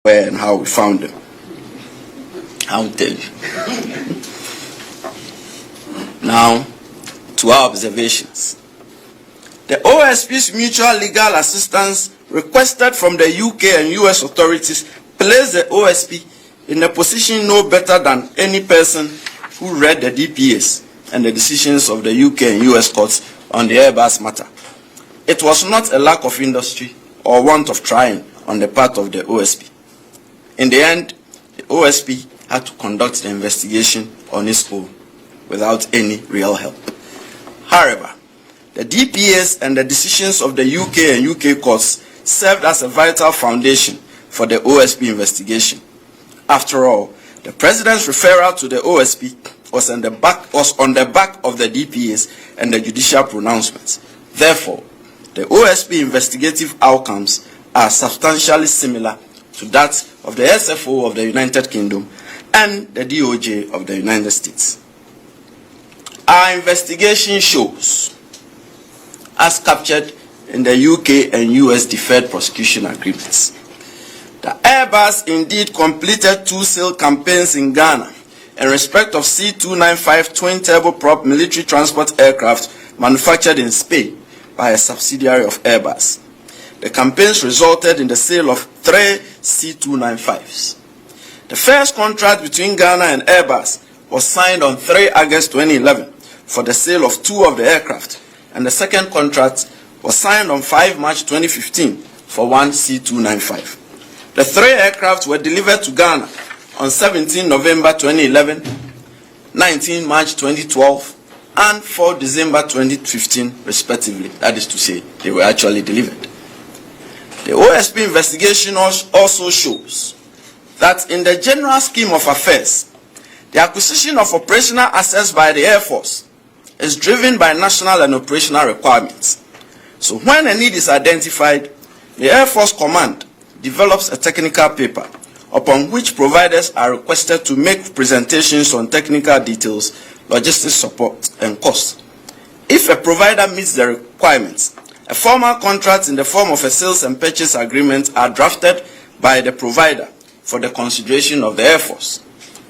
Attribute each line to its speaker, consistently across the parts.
Speaker 1: where and how we found them. I will tell you. Now, to our observations. The OSP's mutual legal assistance requested from the UK and US authorities placed the OSP in a position no better than any person who read the DPAs and the decisions of the UK and US courts on the Airbus matter. It was not a lack of industry or want of trying on the part of the OSP. In the end, the OSP had to conduct the investigation on its own without any real help. However, the DPAs and the decisions of the UK and UK courts served as a vital foundation for the OSP investigation. After all, the President's referral to the OSP was on the back of the DPAs and the judicial pronouncements. Therefore, the OSP investigative outcomes are substantially similar to that of the SFO of the United Kingdom and the DOJ of the United States. Our investigation shows, as captured in the UK and US deferred prosecution agreements, that Airbus indeed completed 2 sale campaigns in Ghana in respect of C-295 twin-turboprop military transport aircraft manufactured in Spain by a subsidiary of Airbus. The campaigns resulted in the sale of 3 C-295s. The first contract between Ghana and Airbus was signed on 3 August 2011 for the sale of 2 of the aircraft, and the second contract was signed on 5 March 2015 for 1 C-295. The 3 aircraft were delivered to Ghana on 17 November 2011, 19 March 2012, and 4 December 2015, respectively. That is to say, they were actually delivered. The OSP investigation also shows that in the general scheme of affairs, the acquisition of operational assets by the Air Force is driven by national and operational requirements. So when a need is identified, the Air Force Command develops a technical paper upon which providers are requested to make presentations on technical details, logistics support, and costs. If a provider meets the requirements, a formal contract in the form of a sales and purchase agreement are drafted by the provider for the consideration of the Air Force.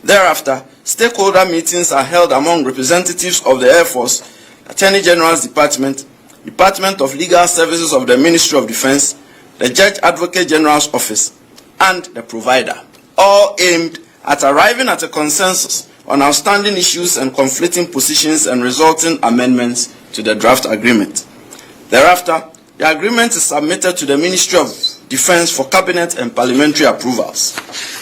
Speaker 1: Thereafter, stakeholder meetings are held among representatives of the Air Force, Attorney General's Department, Department of Legal Services of the Ministry of Defense, the Judge Advocate General's Office, and the provider, all aimed at arriving at a consensus on outstanding issues and conflicting positions and resulting amendments to the draft agreement. Thereafter, the agreement is submitted to the Ministry of Defense for Cabinet and Parliamentary approvals.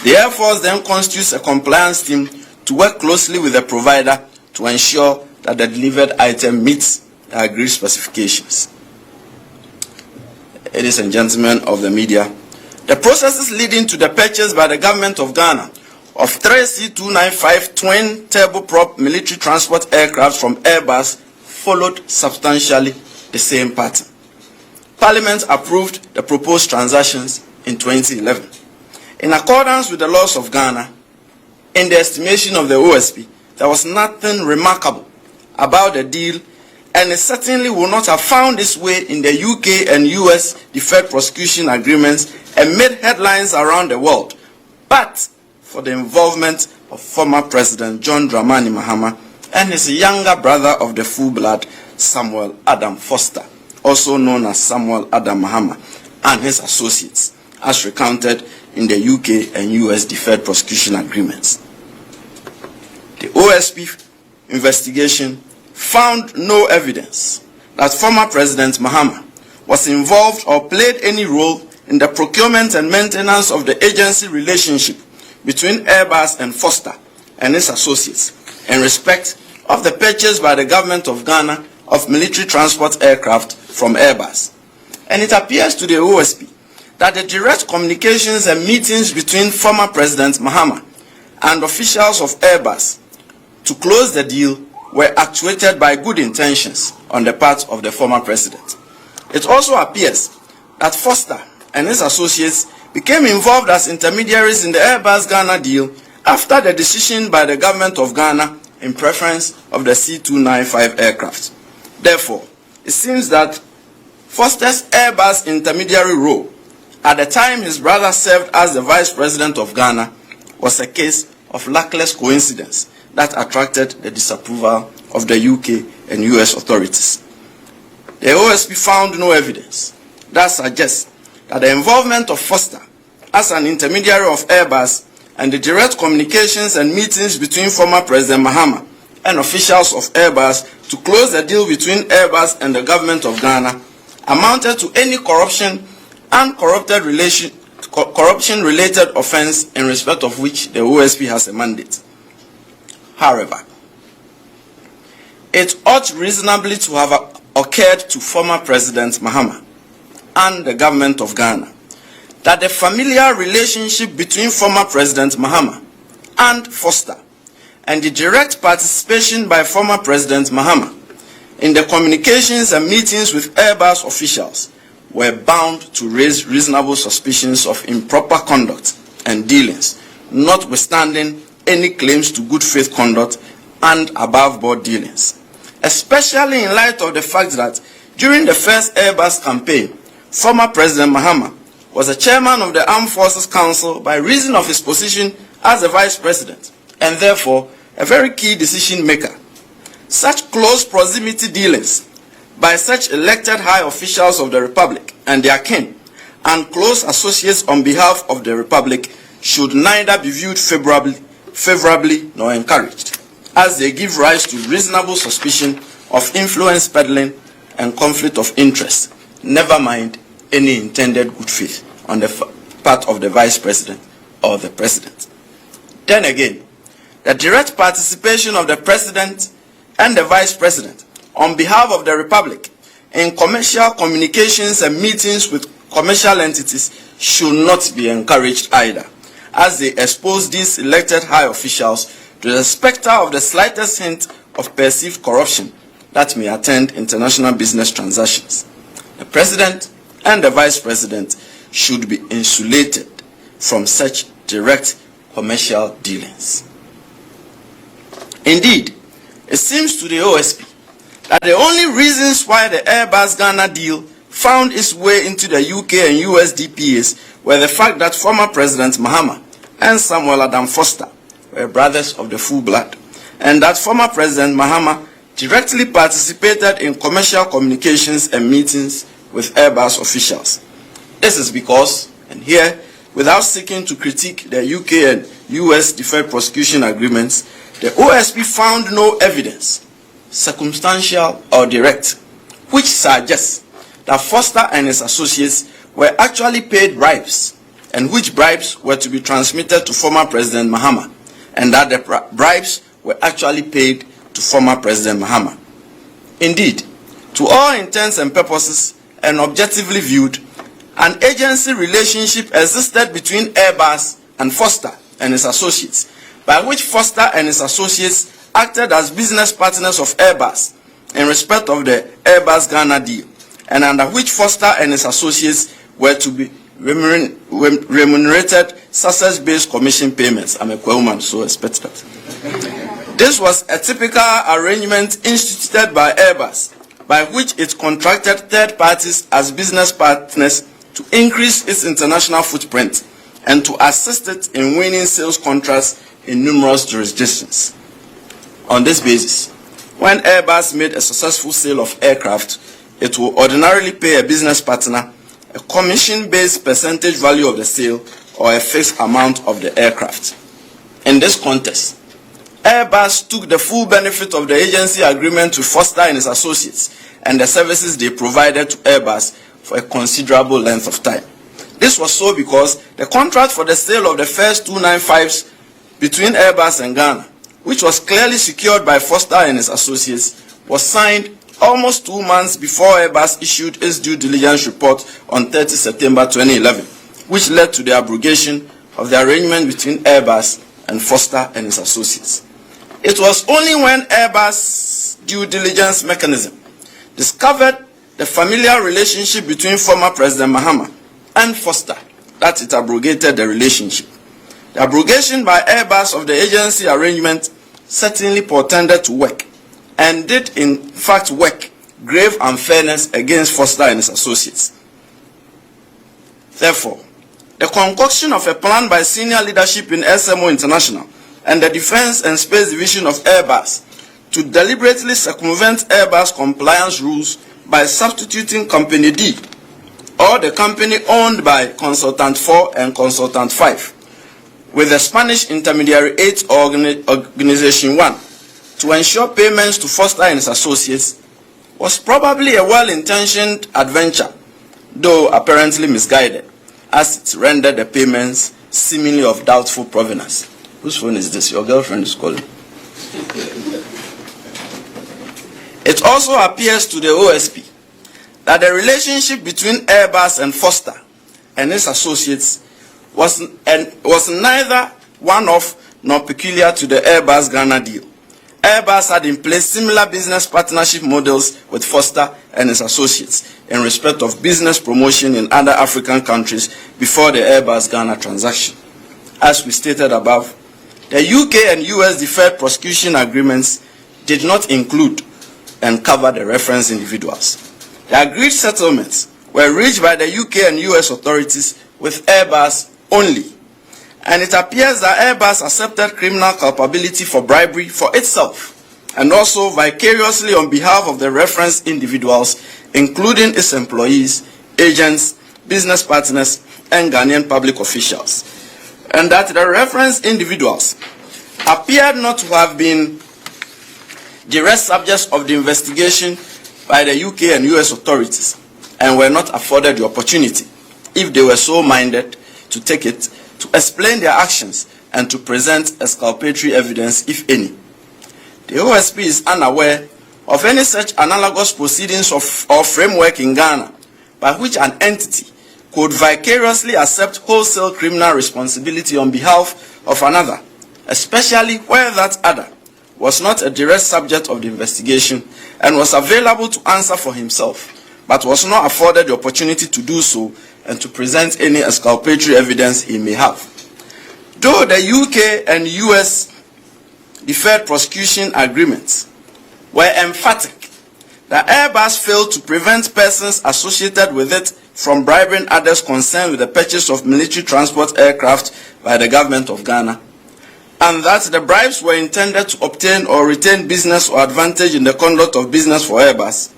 Speaker 1: The Air Force then constitutes a compliance team to work closely with the provider to ensure that the delivered item meets the agreed specifications. Ladies and gentlemen of the media, the processes leading to the purchase by the government of Ghana of 3 C-295 twin turboprop military transport aircraft from Airbus followed substantially the same pattern. Parliament approved the proposed transactions in 2011. In accordance with the laws of Ghana, in the estimation of the OSP, there was nothing remarkable about the deal, and it certainly would not have found its way in the UK and US deferred prosecution agreements and made headlines around the world, but for the involvement of former President John Mahama and his younger brother of the full blood, Samuel Adam Foster, also known as Samuel Adam Mahama, and his associates, as recounted in the UK and US deferred prosecution agreements. The OSP investigation found no evidence that former President Mahama was involved or played any role in the procurement and maintenance of the agency relationship between Airbus and Foster and his associates in respect of the purchase by the government of Ghana of military transport aircraft from Airbus. And it appears to the OSP that the direct communications and meetings between former President Mahama and officials of Airbus to close the deal were actuated by good intentions on the part of the former president. It also appears that Foster and his associates became involved as intermediaries in the Airbus Ghana deal after the decision by the government of Ghana in preference of the C-295 aircraft. Therefore, it seems that Foster's Airbus intermediary role at the time his brother served as the Vice President of Ghana was a case of luckless coincidence that attracted the disapproval of the UK and US authorities. The OSP found no evidence that suggests that the involvement of Foster as an intermediary of Airbus and the direct communications and meetings between former President Mahama and officials of Airbus to close the deal between Airbus and the government of Ghana amounted to any corruption and corruption-related offense in respect of which the OSP has a mandate. However, it ought reasonably to have occurred to former President Mahama and the government of Ghana that the familiar relationship between former President Mahama and Foster and the direct participation by former President Mahama in the communications and meetings with Airbus officials were bound to raise reasonable suspicions of improper conduct and dealings, notwithstanding any claims to good faith conduct and above-board dealings, especially in light of the fact that during the first Airbus campaign, former President Mahama was a chairman of the Armed Forces Council by reason of his position as the Vice President, and therefore a very key decision maker. Such close proximity dealings by such elected high officials of the Republic and their kin and close associates on behalf of the Republic should neither be viewed favorably nor encouraged, as they give rise to reasonable suspicion of influence peddling and conflict of interest, never mind any intended good faith on the part of the Vice President or the President. Then again, the direct participation of the President and the Vice President on behalf of the Republic in commercial communications and meetings with commercial entities should not be encouraged either, as they expose these elected high officials to the specter of the slightest hint of perceived corruption that may attend international business transactions. The President and the Vice President should be insulated from such direct commercial dealings. Indeed, it seems to the OSP that the only reasons why the Airbus Ghana deal found its way into the UK and US DPAs were the fact that former President Mahama and Samuel Adam Foster were brothers of the full blood, and that former President Mahama directly participated in commercial communications and meetings with Airbus officials. This is because, and here, without seeking to critique the UK and US deferred prosecution agreements, the OSP found no evidence, circumstantial or direct, which suggests that Foster and his associates were actually paid bribes, and which bribes were to be transmitted to former President Mahama, and that the bribes were actually paid to former President Mahama. Indeed, to all intents and purposes, and objectively viewed, an agency relationship existed between Airbus and Foster and his associates, by which Foster and his associates acted as business partners of Airbus in respect of the Airbus Ghana deal, and under which Foster and his associates were to be remunerated success-based commission payments. I'm a woman, so expect that. This was a typical arrangement instituted by Airbus, by which it contracted third parties as business partners to increase its international footprint and to assist it in winning sales contracts in numerous jurisdictions. On this basis, when Airbus made a successful sale of aircraft, it will ordinarily pay a business partner a commission-based percentage value of the sale or a fixed amount of the aircraft. In this context, Airbus took the full benefit of the agency agreement with Foster and his associates and the services they provided to Airbus for a considerable length of time. This was so because the contract for the sale of the first 295s between Airbus and Ghana, which was clearly secured by Foster and his associates, was signed almost 2 months before Airbus issued its due diligence report on 30 September 2011, which led to the abrogation of the arrangement between Airbus and Foster and his associates. It was only when Airbus due diligence mechanism discovered the familiar relationship between former President Mahama and Foster that it abrogated the relationship. The abrogation by Airbus of the agency arrangement certainly portended to work, and did in fact work, grave unfairness against Foster and his associates. Therefore, the concoction of a plan by senior leadership in SMO International and the Defense and Space Division of Airbus to deliberately circumvent Airbus compliance rules by substituting Company D, or the company owned by Consultant 4 and Consultant 5, with the Spanish intermediary 8 Organization 1 to ensure payments to Foster and his associates was probably a well-intentioned adventure, though apparently misguided, as it rendered the payments seemingly of doubtful provenance. Whose phone is this? Your girlfriend is calling. It also appears to the OSP that the relationship between Airbus and Foster and his associates was neither one-off nor peculiar to the Airbus Ghana deal. Airbus had in place similar business partnership models with Foster and his associates in respect of business promotion in other African countries before the Airbus Ghana transaction. As we stated above, the UK and US deferred prosecution agreements did not include and cover the reference individuals. The agreed settlements were reached by the UK and US authorities with Airbus only, and it appears that Airbus accepted criminal culpability for bribery for itself and also vicariously on behalf of the reference individuals, including its employees, agents, business partners, and Ghanaian public officials, and that the reference individuals appeared not to have been direct subjects of the investigation by the UK and US authorities and were not afforded the opportunity, if they were so minded to take it, to explain their actions and to present exculpatory evidence, if any. The OSP is unaware of any such analogous proceedings or framework in Ghana by which an entity could vicariously accept wholesale criminal responsibility on behalf of another, especially where that other was not a direct subject of the investigation and was available to answer for himself, but was not afforded the opportunity to do so and to present any exculpatory evidence he may have. Though the UK and US deferred prosecution agreements were emphatic that Airbus failed to prevent persons associated with it from bribing others concerned with the purchase of military transport aircraft by the government of Ghana, and that the bribes were intended to obtain or retain business or advantage in the conduct of business for Airbus,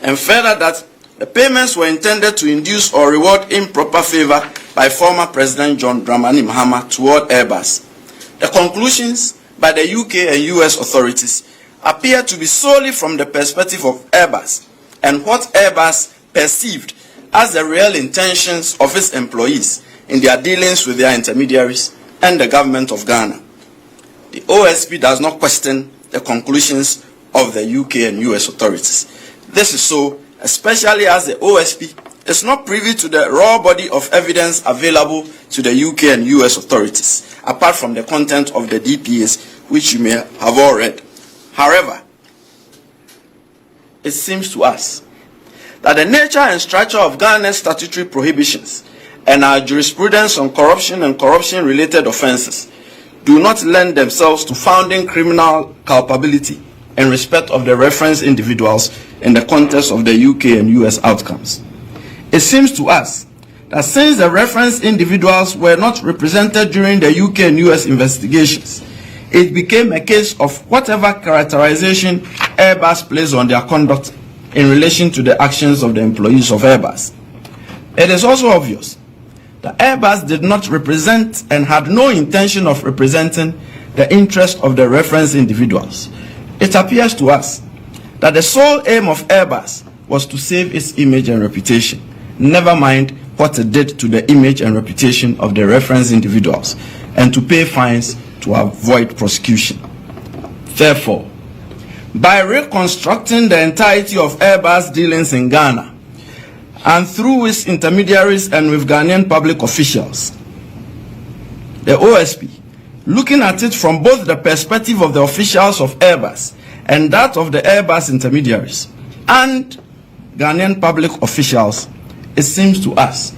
Speaker 1: and further that the payments were intended to induce or reward improper favor by former President John Mahama toward Airbus. The conclusions by the UK and US authorities appear to be solely from the perspective of Airbus and what Airbus perceived as the real intentions of its employees in their dealings with their intermediaries and the government of Ghana. The OSP does not question the conclusions of the UK and US authorities. This is so especially as the OSP is not privy to the raw body of evidence available to the UK and US authorities, apart from the content of the DPAs, which you may have all read. However, it seems to us that the nature and structure of Ghana's statutory prohibitions and our jurisprudence on corruption and corruption-related offenses do not lend themselves to founding criminal culpability in respect of the reference individuals in the context of the UK and US outcomes. It seems to us that since the reference individuals were not represented during the UK and US investigations, it became a case of whatever characterization Airbus placed on their conduct in relation to the actions of the employees of Airbus. It is also obvious that Airbus did not represent and had no intention of representing the interest of the reference individuals. It appears to us that the sole aim of Airbus was to save its image and reputation, never mind what it did to the image and reputation of the reference individuals, and to pay fines to avoid prosecution. Therefore, by reconstructing the entirety of Airbus dealings in Ghana, and through its intermediaries and with Ghanaian public officials, the OSP, looking at it from both the perspective of the officials of Airbus and that of the Airbus intermediaries and Ghanaian public officials, it seems to us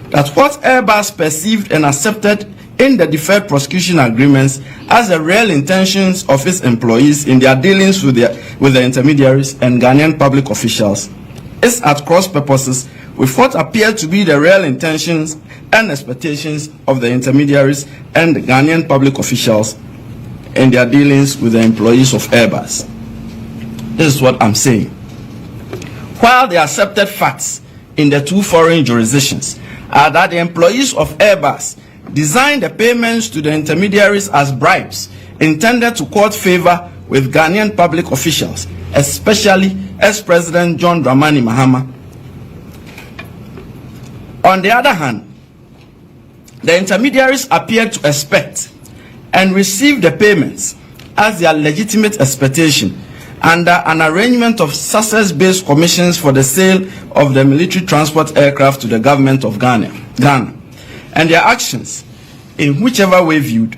Speaker 1: that what Airbus perceived and accepted in the deferred prosecution agreements as the real intentions of its employees in their dealings with the intermediaries and Ghanaian public officials is at cross purposes with what appear to be the real intentions and expectations of the intermediaries and the Ghanaian public officials in their dealings with the employees of Airbus. This is what I'm saying. While the accepted facts in the two foreign jurisdictions are that the employees of Airbus designed the payments to the intermediaries as bribes intended to court favor with Ghanaian public officials, especially ex-President John Mahama. On the other hand, the intermediaries appeared to expect and receive the payments as their legitimate expectation under an arrangement of success-based commissions for the sale of the military transport aircraft to the government of Ghana. And their actions, in whichever way viewed,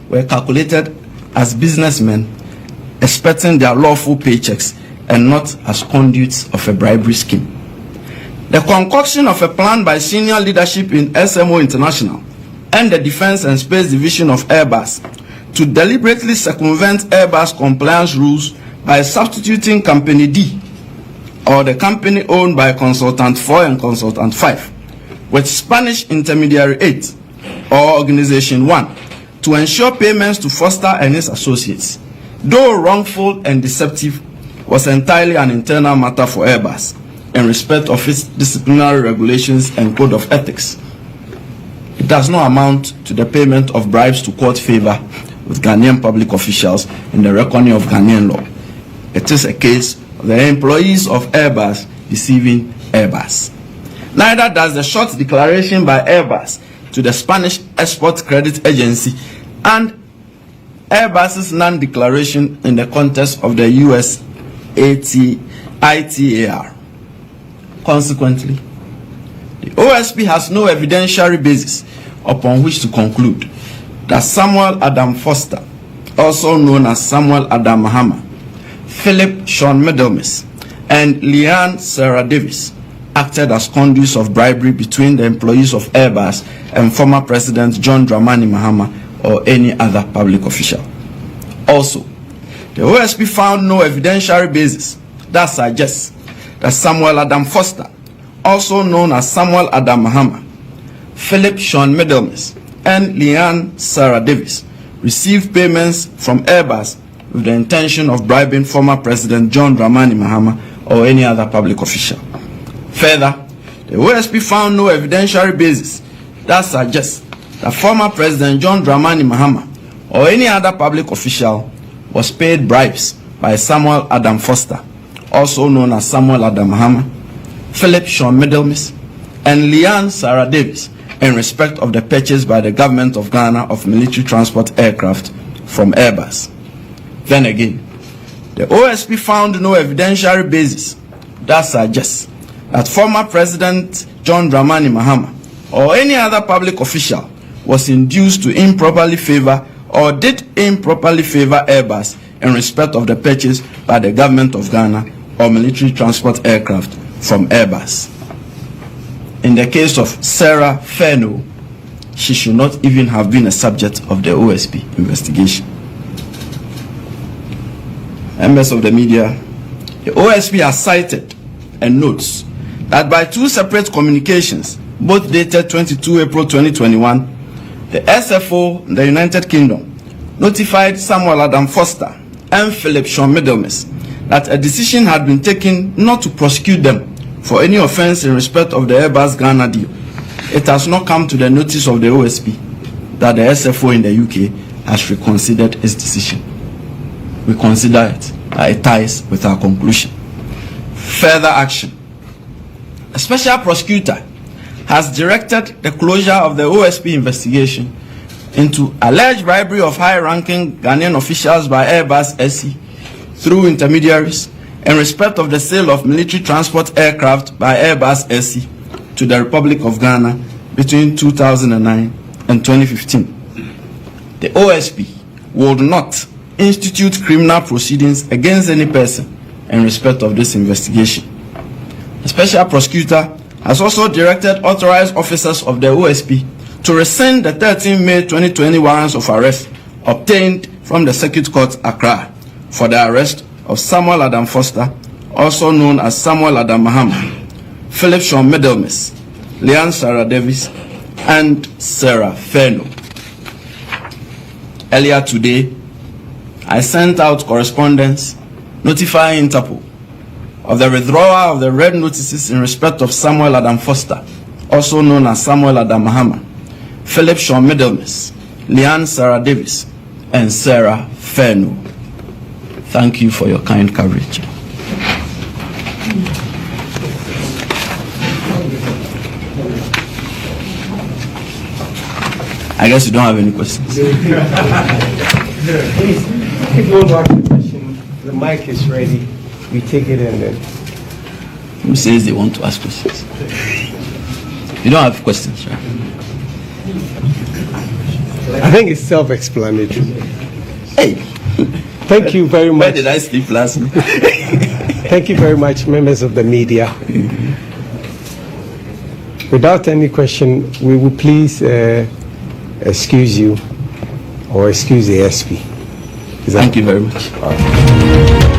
Speaker 1: were calculated as businessmen expecting their lawful paychecks and not as conduits of a bribery scheme. The concoction of a plan by senior leadership in SMO International and the Defense and Space Division of Airbus to deliberately circumvent Airbus compliance rules by substituting Company D, or the company owned by Consultant 4 and Consultant 5, with Spanish Intermediary 8, or Organization 1, to ensure payments to Foster and his associates, though wrongful and deceptive, was entirely an internal matter for Airbus in respect of its disciplinary regulations and code of ethics. It does not amount to the payment of bribes to court favor with Ghanaian public officials in the reckoning of Ghanaian law. It is a case of the employees of Airbus deceiving Airbus. Neither does the short declaration by Airbus to the Spanish Export Credit Agency and Airbus's non-declaration in the context of the US ITAR. Consequently, the OSP has no evidentiary basis upon which to conclude that Samuel Adam Foster, also known as Samuel Adam Mahama, Philip Sean Middlemis, and Leanne Sarah Davis acted as conduits of bribery between the employees of Airbus and former President John Mahama or any other public official. Also, the OSP found no evidentiary basis that suggests that Samuel Adam Foster, also known as Samuel Adam Mahama, Philip Sean Middlemis, and Leanne Sarah Davis received payments from Airbus with the intention of bribing former President John Mahama or any other public official. Further, the OSP found no evidentiary basis that suggests that former President John Mahama or any other public official was paid bribes by Samuel Adam Foster, also known as Samuel Adam Mahama, Philip Sean Middlemis, and Leanne Sarah Davis in respect of the purchase by the government of Ghana of military transport aircraft from Airbus. Then again, the OSP found no evidentiary basis that suggests that former President John Mahama or any other public official was induced to improperly favor or did improperly favor Airbus in respect of the purchase by the government of Ghana of military transport aircraft from Airbus. In the case of Sarah Feno, she should not even have been a subject of the OSP investigation. Members of the media, the OSP has cited and notes that by two separate communications, both dated 22 April 2021, the SFO in the United Kingdom notified Samuel Adam Foster and Philip Sean Middlemis that a decision had been taken not to prosecute them for any offense in respect of the Airbus Ghana deal. It has not come to the notice of the OSP that the SFO in the UK has reconsidered its decision. We consider it that it ties with our conclusion. Further action. A special prosecutor has directed the closure of the OSP investigation into alleged bribery of high-ranking Ghanaian officials by Airbus SC through intermediaries in respect of the sale of military transport aircraft by Airbus SC to the Republic of Ghana between 2009 and 2015. The OSP would not institute criminal proceedings against any person in respect of this investigation. The special prosecutor has also directed authorized officers of the OSP to rescind the 13 May 2020 warrants of arrest obtained from the Circuit Court Accra for the arrest of Samuel Adam Foster, also known as Samuel Adam Mahama, Philip Sean Middlemis, Leanne Sarah Davis, and Sarah Feno. Earlier today, I sent out correspondence notifying Interpol of the withdrawal of the red notices in respect of Samuel Adam Foster, also known as Samuel Adam Mahama, Philip Sean Middlemas, Leanne Sarah Davis, and Sarah Feno. Thank you for your kind coverage. I guess you don't have any questions.
Speaker 2: Please, if you want to ask a question, the mic is ready. We take it and then.
Speaker 1: Who says they want to ask questions? You don't have questions, right?
Speaker 2: I think it's self-explanatory.
Speaker 1: Hey!
Speaker 2: Thank you very much.
Speaker 1: Where did I sleep last night?
Speaker 2: Thank you very much, members of the media. Without any question, we will please excuse you or excuse the SP.
Speaker 1: Thank you very much.